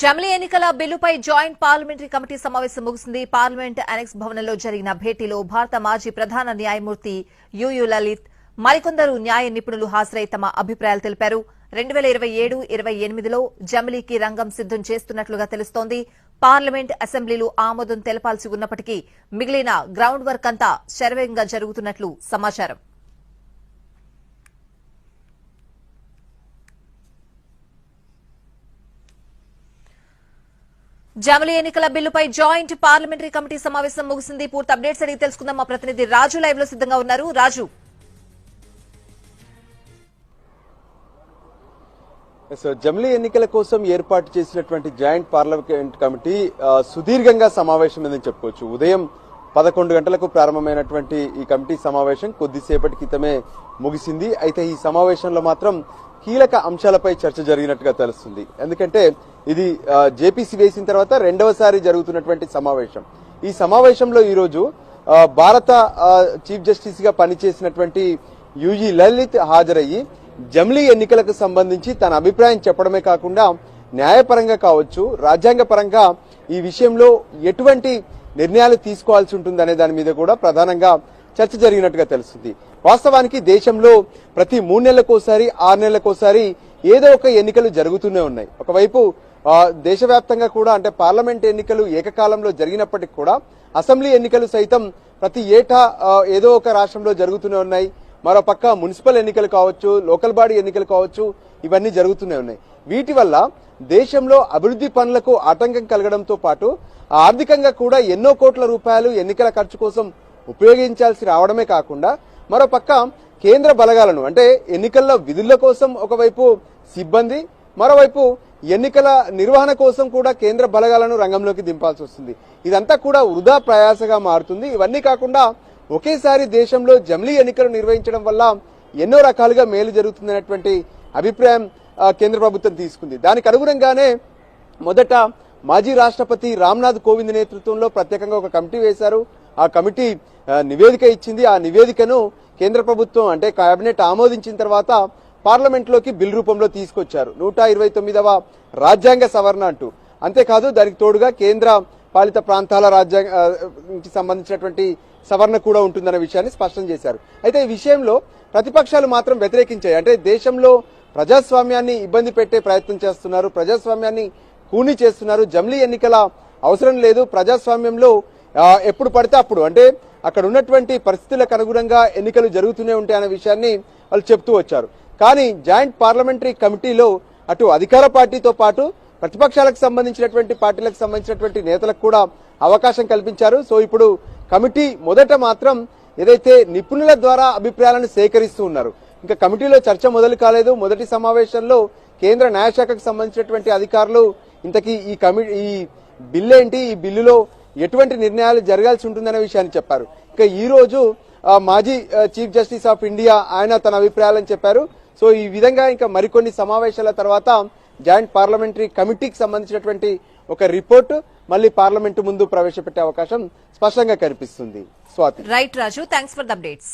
జమిలీ ఎన్నికల బిల్లుపై జాయింట్ పార్లమెంటరీ కమిటీ సమావేశం ముగిసింది. పార్లమెంట్ అనెక్స్ భవనంలో జరిగిన భేటీలో భారత మాజీ ప్రధాన న్యాయమూర్తి యుయు లలిత్, మరికొందరు న్యాయ నిపుణులు హాజరై తమ అభిప్రాయాలు తెలిపారు. 2027-28లో జమిలీకి రంగం సిద్దం చేస్తున్నట్లుగా తెలుస్తోంది. పార్లమెంట్, అసెంబ్లీలు ఆమోదం తెలపాల్సి ఉన్నప్పటికీ మిగిలిన గ్రౌండ్ వర్క్ అంతా శరవేగంగా జరుగుతున్నట్లు సమాచారం. జమిలీ ఎన్నికల బిల్లుపై జాయింట్ పార్లమెంటరీ కమిటీ సమావేశం ముగిసింది. పూర్తి అప్డేట్స్ అడిగి తెలుసుకుందాం. మా ప్రతినిధి రాజు లైవ్ లో సిద్దంగా ఉన్నారు. రాజు, జమిలీ ఎన్నికల కోసం ఏర్పాటు చేసినటువంటి జాయింట్ పార్లమెంట్ కమిటీ సుదీర్ఘంగా సమావేశమైందని చెప్పుకోవచ్చు. ఉదయం 11 గంటలకు ప్రారంభమైనటువంటి ఈ కమిటీ సమావేశం కొద్దిసేపటి క్రితమే ముగిసింది. అయితే ఈ సమావేశంలో మాత్రం కీలక అంశాలపై చర్చ జరిగినట్టుగా తెలుస్తుంది. ఎందుకంటే ఇది జేపీసీ వేసిన తర్వాత రెండవసారి జరుగుతున్నటువంటి సమావేశం. ఈ సమావేశంలో ఈరోజు భారత చీఫ్ జస్టిస్ గా పనిచేసినటువంటి యుజి లలిత్ హాజరయ్యి జమిలీ ఎన్నికలకు సంబంధించి తన అభిప్రాయం చెప్పడమే కాకుండా న్యాయపరంగా కావచ్చు, రాజ్యాంగ పరంగా ఈ విషయంలో ఎటువంటి నిర్ణయాలు తీసుకోవాల్సి ఉంటుంది అనే దాని మీద కూడా ప్రధానంగా చర్చ జరిగినట్టుగా తెలుస్తుంది. వాస్తవానికి దేశంలో ప్రతి 3 నెలలకోసారి 6 నెలలకోసారి ఏదో ఒక ఎన్నికలు జరుగుతూనే ఉన్నాయి. ఒకవైపు దేశవ్యాప్తంగా కూడా అంటే పార్లమెంట్ ఎన్నికలు ఏకకాలంలో జరిగినప్పటికీ కూడా అసెంబ్లీ ఎన్నికలు సైతం ప్రతి ఏటా ఏదో ఒక రాష్ట్రంలో జరుగుతూనే ఉన్నాయి. మరోపక్క మున్సిపల్ ఎన్నికలు కావచ్చు, లోకల్ బాడీ ఎన్నికలు కావచ్చు, ఇవన్నీ జరుగుతూనే ఉన్నాయి. వీటి వల్ల దేశంలో అభివృద్ధి పనులకు ఆటంకం కలగడంతో పాటు ఆర్థికంగా కూడా ఎన్నో కోట్ల రూపాయలు ఎన్నికల ఖర్చు కోసం ఉపయోగించాల్సి రావడమే కాకుండా మరోపక్క కేంద్ర బలగాలను అంటే ఎన్నికల్లో విధుల కోసం ఒకవైపు సిబ్బంది, మరోవైపు ఎన్నికల నిర్వహణ కోసం కూడా కేంద్ర బలగాలను రంగంలోకి దింపాల్సి వస్తుంది. ఇదంతా కూడా వృధా ప్రయాసగా మారుతుంది. ఇవన్నీ కాకుండా ఒకేసారి దేశంలో జమిలీ ఎన్నికలు నిర్వహించడం వల్ల ఎన్నో రకాలుగా మేలు జరుగుతుందనేటువంటి అభిప్రాయం కేంద్ర ప్రభుత్వం తీసుకుంది. దానికి అనుగుణంగానే మొదట మాజీ రాష్ట్రపతి రామ్నాథ్ కోవింద్ నేతృత్వంలో ప్రత్యేకంగా ఒక కమిటీ వేశారు. ఆ కమిటీ నివేదిక ఇచ్చింది. ఆ నివేదికను కేంద్ర ప్రభుత్వం అంటే కేబినెట్ ఆమోదించిన తర్వాత పార్లమెంట్ లోకి బిల్ రూపంలో తీసుకొచ్చారు. 129వ రాజ్యాంగ సవరణ అంటూ. అంతేకాదు దానికి తోడుగా కేంద్ర పాలిత ప్రాంతాల రాజ్యాంగానికి సంబంధించినటువంటి సవరణ కూడా ఉంటుందన్న విషయాన్ని స్పష్టం చేశారు. అయితే ఈ విషయంలో ప్రతిపక్షాలు మాత్రం వ్యతిరేకించాయి. అంటే దేశంలో ప్రజాస్వామ్యాన్ని ఇబ్బంది పెట్టే ప్రయత్నం చేస్తున్నారు, ప్రజాస్వామ్యాన్ని కూనీ చేస్తున్నారు, జమిలీ ఎన్నికల అవసరం లేదు, ప్రజాస్వామ్యంలో ఎప్పుడు పడితే అప్పుడు అంటే అక్కడ ఉన్నటువంటి పరిస్థితులకు అనుగుణంగా ఎన్నికలు జరుగుతూనే ఉంటాయనే విషయాన్ని వాళ్ళు చెప్తూ వచ్చారు. కానీ జాయింట్ పార్లమెంటరీ కమిటీలో అటు అధికార పార్టీతో పాటు ప్రతిపక్షాలకు సంబంధించినటువంటి పార్టీలకు సంబంధించినటువంటి నేతలకు కూడా అవకాశం కల్పించారు. సో ఇప్పుడు కమిటీ మొదట మాత్రం ఏదైతే నిపుణుల ద్వారా అభిప్రాయాలను సేకరిస్తూ ఉన్నారు. ఇంకా కమిటీలో చర్చ మొదలు కాలేదు. మొదటి సమావేశంలో కేంద్ర న్యాయశాఖకు సంబంధించినటువంటి అధికారులు ఇంతకీ ఈ బిల్లు ఏంటి, ఈ బిల్లులో ఎటువంటి నిర్ణయాలు జరగాల్సి ఉంటుందనే విషయాన్ని చెప్పారు. ఇక ఈ రోజు మాజీ చీఫ్ జస్టిస్ ఆఫ్ ఇండియా ఆయన తన అభిప్రాయాలను చెప్పారు. సో ఈ విధంగా ఇంకా మరికొన్ని సమావేశాల తర్వాత జాయింట్ పార్లమెంటరీ కమిటీకి సంబంధించినటువంటి ఒక రిపోర్ట్ మళ్ళీ పార్లమెంటు ముందు ప్రవేశపెట్టే అవకాశం స్పష్టంగా కనిపిస్తుంది. Swathi. Right Raju, thanks for the updates.